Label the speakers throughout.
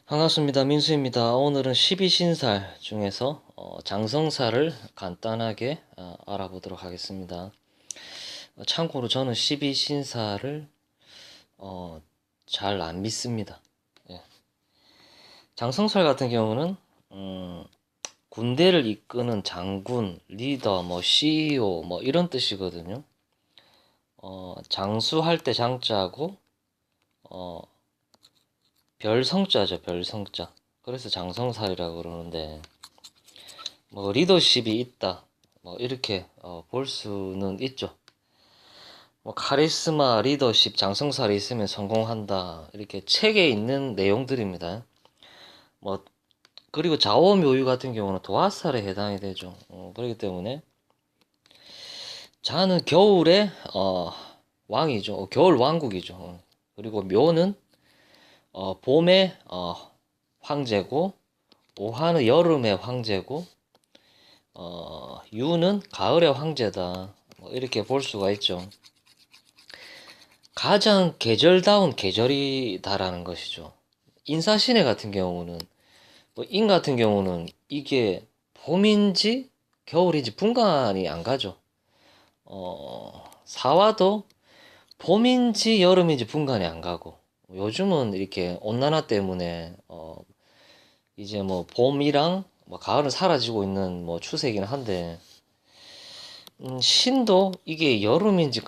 Speaker 1: 반갑습니다. 민수입니다. 오늘은 12신살 중에서 장성살을 간단하게 알아보도록 하겠습니다. 참고로 저는 12신살을 잘 안 믿습니다. 예. 장성살 같은 경우는 군대를 이끄는 장군, 리더, CEO 이런 뜻이거든요. 장수할 때 장자고 어, 별성자죠, 별성자. 그래서 장성살이라고 그러는데 리더십이 있다. 이렇게 볼 수는 있죠. 카리스마, 리더십, 장성살이 있으면 성공한다. 이렇게 책에 있는 내용들입니다. 뭐 그리고 자오묘유 같은 경우는 도화살에 해당이 되죠. 그렇기 때문에 자는 겨울의 왕이죠. 겨울 왕국이죠. 그리고 묘는 봄의 황제고, 오하는 여름의 황제고, 유는 가을의 황제다. 이렇게 볼 수가 있죠. 가장 계절다운 계절이다라는 것이죠. 인사신해 같은 경우는, 인 같은 경우는 이게 봄인지 겨울인지 분간이 안 가죠. 사화도 봄인지 여름인지 분간이 안 가고, 요즘은 이렇게 온난화 때문에, 이제 봄이랑 가을은 사라지고 있는 추세이긴 한데, 신도 이게 여름인지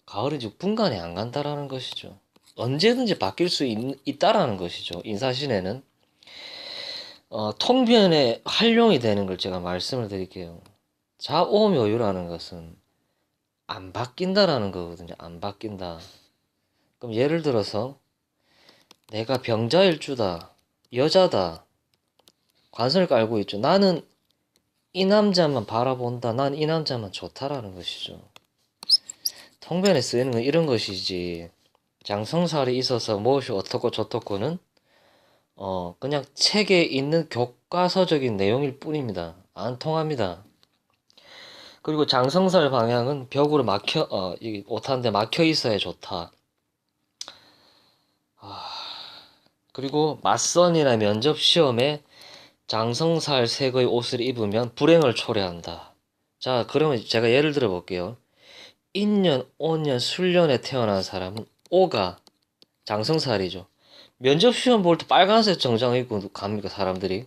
Speaker 1: 가을인지 분간이 안 간다라는 것이죠. 언제든지 바뀔 수 있다라는 것이죠. 인사신에는 통변에 활용이 되는 걸 제가 말씀을 드릴게요. 자오묘유라는 것은 안 바뀐다라는 거거든요. 안 바뀐다. 그럼 예를 들어서 내가 병자일주다, 여자다, 관선을 깔고 있죠. 나는 이 남자만 바라본다. 난 이 남자만 좋다라는 것이죠. 통변에 쓰이는 건 이런 것이지. 장성살이 있어서 무엇이 어떻고 저떻고는 그냥 책에 있는 교과서적인 내용일 뿐입니다. 안 통합니다. 그리고 장성살 방향은 벽으로 이 옷한데 막혀 있어야 좋다. 그리고 맞선이나 면접 시험에 장성살 색의 옷을 입으면 불행을 초래한다. 자, 그러면 제가 예를 들어 볼게요. 인년, 온년, 술년에 태어난 사람은 오가 장성살이죠. 면접 시험 볼 때 빨간색 정장 입고 갑니까, 사람들이?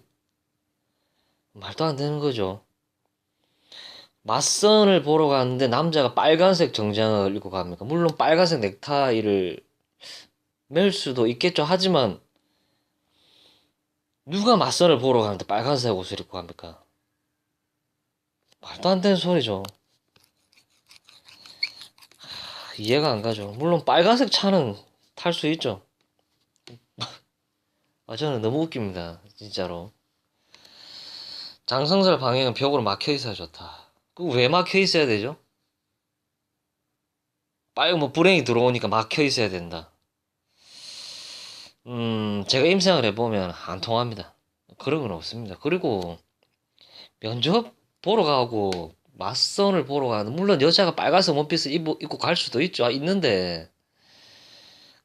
Speaker 1: 말도 안 되는 거죠. 맞선을 보러 갔는데 남자가 빨간색 정장을 입고 갑니까? 물론 빨간색 넥타이를 맬 수도 있겠죠. 하지만 누가 맞선을 보러 가는데 빨간색 옷을 입고 갑니까? 말도 안 되는 소리죠. 이해가 안 가죠. 물론 빨간색 차는 탈 수 있죠. 저는 너무 웃깁니다. 진짜로. 장성살 방향은 벽으로 막혀 있어야 좋다. 그 왜 막혀 있어야 되죠? 불행이 들어오니까 막혀 있어야 된다. 제가 임상을 해보면 안 통합니다. 그런 건 없습니다. 그리고 면접 보러 가고 맞선을 보러 가는 물론 여자가 빨간색 원피스 입고 갈 수도 있죠. 있는데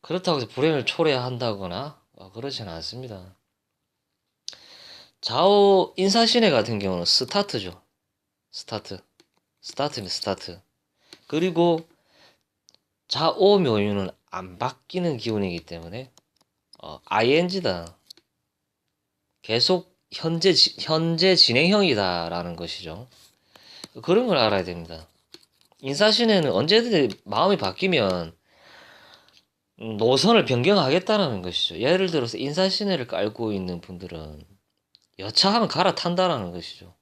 Speaker 1: 그렇다고 해서 불행을 초래한다거나 그러지는 않습니다. 좌우 인사신해 같은 경우는 스타트죠. 스타트입니다. 스타트. 그리고 좌오묘유는 안 바뀌는 기운이기 때문에 ing다. 계속 현재 진행형이다라는 것이죠. 그런 걸 알아야 됩니다. 인사신에는 언제든지 마음이 바뀌면 노선을 변경하겠다라는 것이죠. 예를 들어서 인사신해를 깔고 있는 분들은 여차하면 갈아탄다라는 것이죠.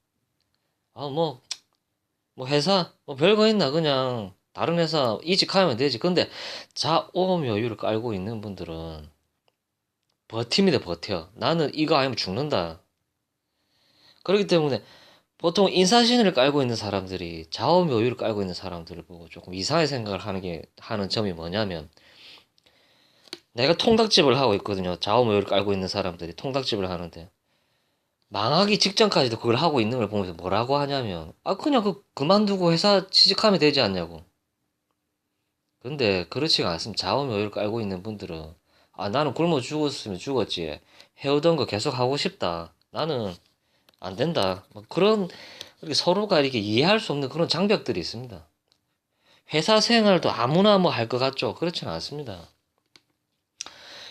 Speaker 1: 회사 별거 있나 그냥 다른 회사 이직하면 되지. 근데 자오묘유를 깔고 있는 분들은 버팁니다. 버텨. 나는 이거 아니면 죽는다. 그렇기 때문에 보통 인사신을 깔고 있는 사람들이 좌우묘유를 깔고 있는 사람들을 보고 조금 이상하게 생각을 하는 점이 뭐냐면, 내가 통닭집을 하고 있거든요. 좌우묘유를 깔고 있는 사람들이 통닭집을 하는데 망하기 직전까지도 그걸 하고 있는 걸 보면서 뭐라고 하냐면, 그냥 그만두고 회사 취직하면 되지 않냐고. 근데 그렇지가 않습니다. 좌우묘유를 깔고 있는 분들은 아, 나는 굶어 죽었으면 죽었지. 해오던 거 계속 하고 싶다. 나는 안 된다. 뭐 그런, 이렇게 서로가 이렇게 이해할 수 없는 그런 장벽들이 있습니다. 회사 생활도 아무나 뭐 할 것 같죠? 그렇지는 않습니다.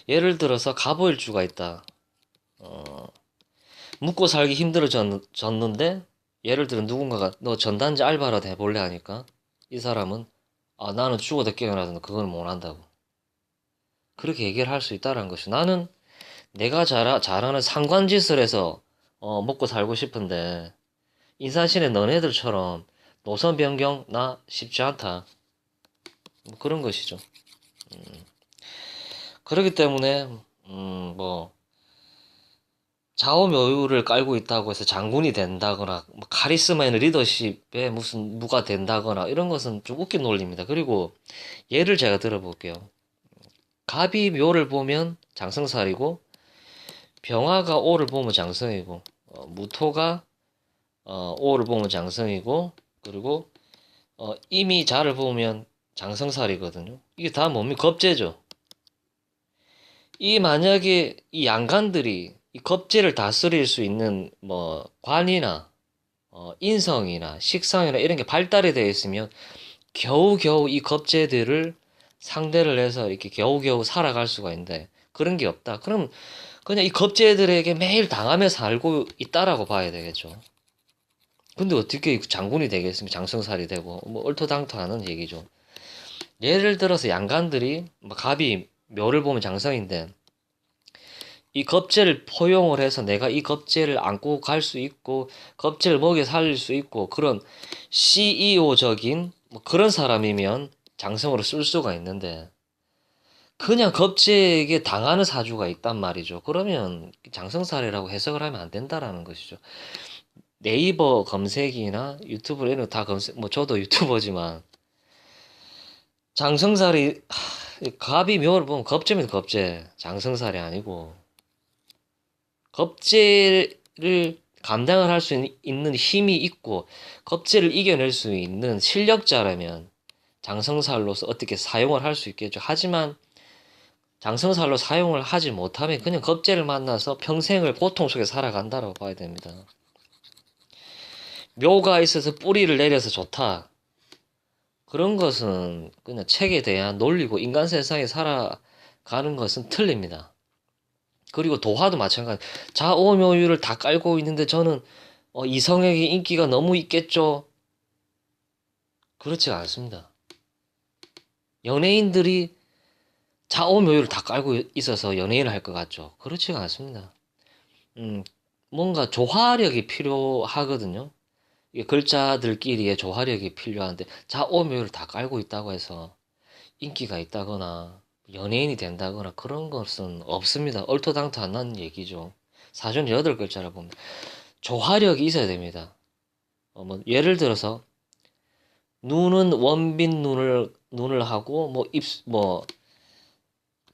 Speaker 1: 예를 들어서 갑오일주가 있다. 묵고 살기 힘들어졌는데, 예를 들어 누군가가 너 전단지 알바라도 해볼래 하니까, 이 사람은, 아, 나는 죽어도 깨어나도 그걸 못 한다고. 그렇게 얘기를 할 수 있다는 것이, 나는 내가 잘하는 상관짓을 해서, 먹고 살고 싶은데, 인사신의 너네들처럼 노선 변경 나 쉽지 않다. 뭐 그런 것이죠. 그렇기 때문에 뭐 좌우명유를 깔고 있다고 해서 장군이 된다거나 뭐 카리스마 있는 리더십에 무슨 무가 된다거나 이런 것은 좀 웃긴 논리입니다. 그리고 예를 제가 들어볼게요. 갑이 묘를 보면 장성살이고 병화가 오를 보면 장성이고 무토가 오를 보면 장성이고 그리고 임이 자를 보면 장성살이거든요. 이게 다 뭡니까? 겁재죠. 이 만약에 이 양간들이 이 겁재를 다스릴 수 있는 뭐 관이나 인성이나 식상이나 이런 게 발달이 되어 있으면 겨우겨우 이 겁재들을 상대를 해서 이렇게 겨우겨우 살아갈 수가 있는데 그런 게 없다. 그럼 그냥 이 겁재들에게 매일 당하며 살고 있다라고 봐야 되겠죠. 근데 어떻게 장군이 되겠습니까? 장성살이 되고 뭐 얼토당토하는 얘기죠. 예를 들어서 양간들이 뭐 갑이 묘를 보면 장성인데 이 겁재를 포용을 해서 내가 이 겁재를 안고 갈 수 있고 겁재를 먹여 살릴 수 있고 그런 CEO적인 뭐 그런 사람이면 장성으로 쓸 수가 있는데 그냥 겁재에게 당하는 사주가 있단 말이죠. 그러면 장성살이라고 해석을 하면 안 된다라는 것이죠. 네이버 검색이나 유튜브 이런 거 다 검색 뭐 저도 유튜버지만 장성살이 갑이 묘를 보면 겁재입니다. 겁재 장성살이 아니고 겁재를 감당을 할 수 있는 힘이 있고 겁재를 이겨낼 수 있는 실력자라면 장성살로서 어떻게 사용을 할 수 있겠죠. 하지만 장성살로 사용을 하지 못하면 그냥 겁재를 만나서 평생을 고통 속에 살아간다고 봐야 됩니다. 묘가 있어서 뿌리를 내려서 좋다. 그런 것은 그냥 책에 대한 논리고 인간 세상에 살아가는 것은 틀립니다. 그리고 도화도 마찬가지. 자오묘유를 다 깔고 있는데 저는 이성에게 인기가 너무 있겠죠? 그렇지 않습니다. 연예인들이 자오묘유를 다 깔고 있어서 연예인을 할 것 같죠? 그렇지가 않습니다. 음, 뭔가 조화력이 필요하거든요. 이게 글자들끼리의 조화력이 필요한데 자오묘유를 다 깔고 있다고 해서 인기가 있다거나 연예인이 된다거나 그런 것은 없습니다. 얼토당토 안 나는 얘기죠. 사전 8글자를 보면 조화력이 있어야 됩니다. 뭐 예를 들어서 눈은 원빈 눈을 하고 뭐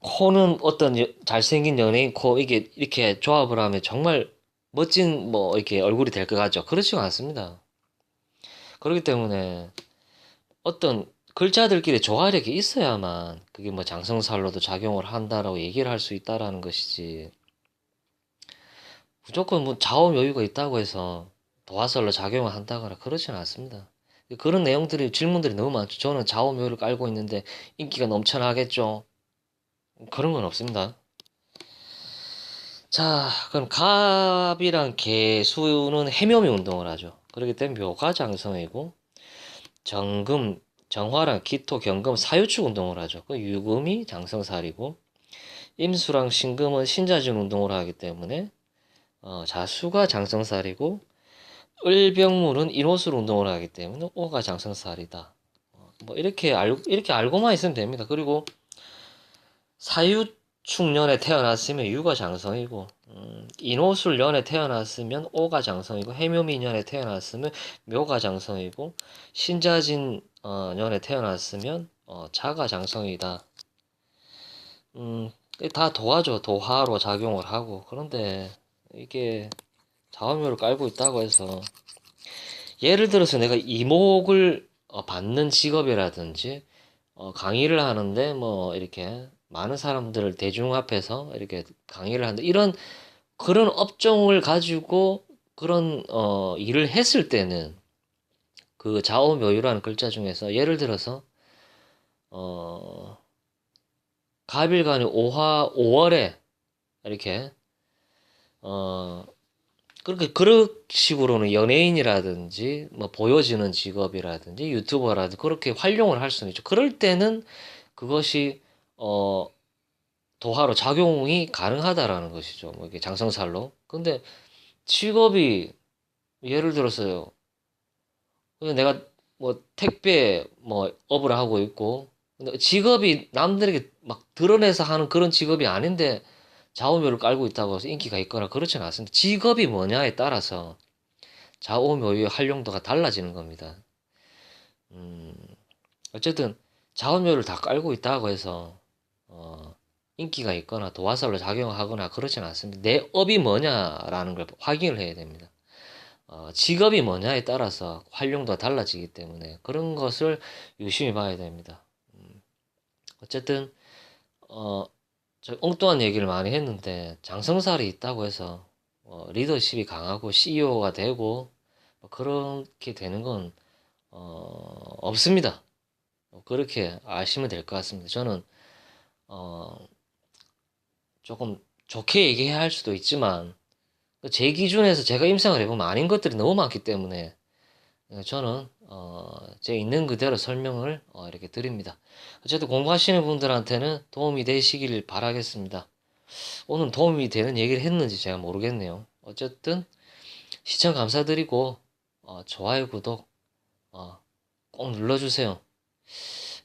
Speaker 1: 코는 어떤 잘생긴 연예인 코 이게 이렇게 조합을 하면 정말 멋진 뭐 이렇게 얼굴이 될 것 같죠. 그렇지가 않습니다. 그렇기 때문에 어떤 글자들끼리 조화력이 있어야만 그게 뭐 장성살로도 작용을 한다라고 얘기를 할 수 있다라는 것이지. 무조건 뭐 좌우묘유가 있다고 해서 도화살로 작용을 한다거나 그렇지는 않습니다. 그런 내용들이 질문들이 너무 많죠. 저는 좌우묘유를 깔고 있는데 인기가 넘쳐나겠죠. 그런 건 없습니다. 자, 그럼 갑이랑 개수는 해묘미 운동을 하죠. 그렇기 때문에 묘가 장성이고 정금, 정화랑 기토, 경금, 사유축 운동을 하죠. 그 유금이 장성살이고 임수랑 신금은 신자진 운동을 하기 때문에 자수가 장성살이고 을병물은 인호술 운동을 하기 때문에 오가 장성살이다. 뭐 이렇게 알고만 있으면 됩니다. 그리고 사유축년에 태어났으면 유가 장성이고 인호술년에 태어났으면 오가 장성이고 해묘미년에 태어났으면 묘가 장성이고 신자진 년에 태어났으면 자가 장성이다. 다 도화죠. 도화로 작용을 하고 그런데 이게 자화묘를 깔고 있다고 해서 예를 들어서 내가 이목을 받는 직업이라든지 강의를 하는데 뭐 이렇게 많은 사람들을 대중 앞에서 이렇게 강의를 한다. 이런 그런 업종을 가지고 그런 일을 했을 때는 그 좌오묘유라는 글자 중에서 예를 들어서 어 갑일간이 오화 5월에 이렇게 어 그렇게 그런 식으로는 연예인이라든지 뭐 보여지는 직업이라든지 유튜버라든지 그렇게 활용을 할 수는 있죠. 그럴 때는 그것이 어 도하로 작용이 가능하다라는 것이죠. 뭐 이게 장성살로. 근데 직업이 예를 들어서요. 근데 내가 뭐 택배 뭐 업을 하고 있고 근데 직업이 남들에게 막 드러내서 하는 그런 직업이 아닌데 좌우묘를 깔고 있다고 해서 인기가 있거나 그렇지는 않습니다. 직업이 뭐냐에 따라서 좌우묘의 활용도가 달라지는 겁니다. 음, 어쨌든 좌우묘를 다 깔고 있다고 해서 어, 인기가 있거나 도화살로 작용하거나 그렇지는 않습니다. 내 업이 뭐냐라는 걸 확인을 해야 됩니다. 직업이 뭐냐에 따라서 활용도가 달라지기 때문에 그런 것을 유심히 봐야 됩니다. 어쨌든 어, 저 엉뚱한 얘기를 많이 했는데 장성살이 있다고 해서 리더십이 강하고 CEO가 되고 뭐 그렇게 되는 건 없습니다. 그렇게 아시면 될 것 같습니다. 저는 어, 조금 좋게 얘기해야 할 수도 있지만 제 기준에서 제가 임상을 해보면 아닌 것들이 너무 많기 때문에 저는 제 있는 그대로 설명을 이렇게 드립니다. 어쨌든 공부하시는 분들한테는 도움이 되시길 바라겠습니다. 오늘 도움이 되는 얘기를 했는지 제가 모르겠네요. 어쨌든 시청 감사드리고 좋아요, 구독 꼭 눌러주세요.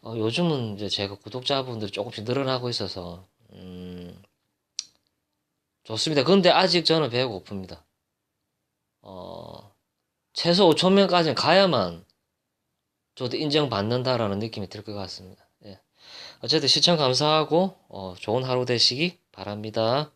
Speaker 1: 요즘은 이제 제가 구독자분들이 조금씩 늘어나고 있어서 좋습니다. 근데 아직 저는 배가 고픕니다. 최소 5천 명까지는 가야만 저도 인정받는다라는 느낌이 들 것 같습니다. 예. 어쨌든 시청 감사하고 좋은 하루 되시기 바랍니다.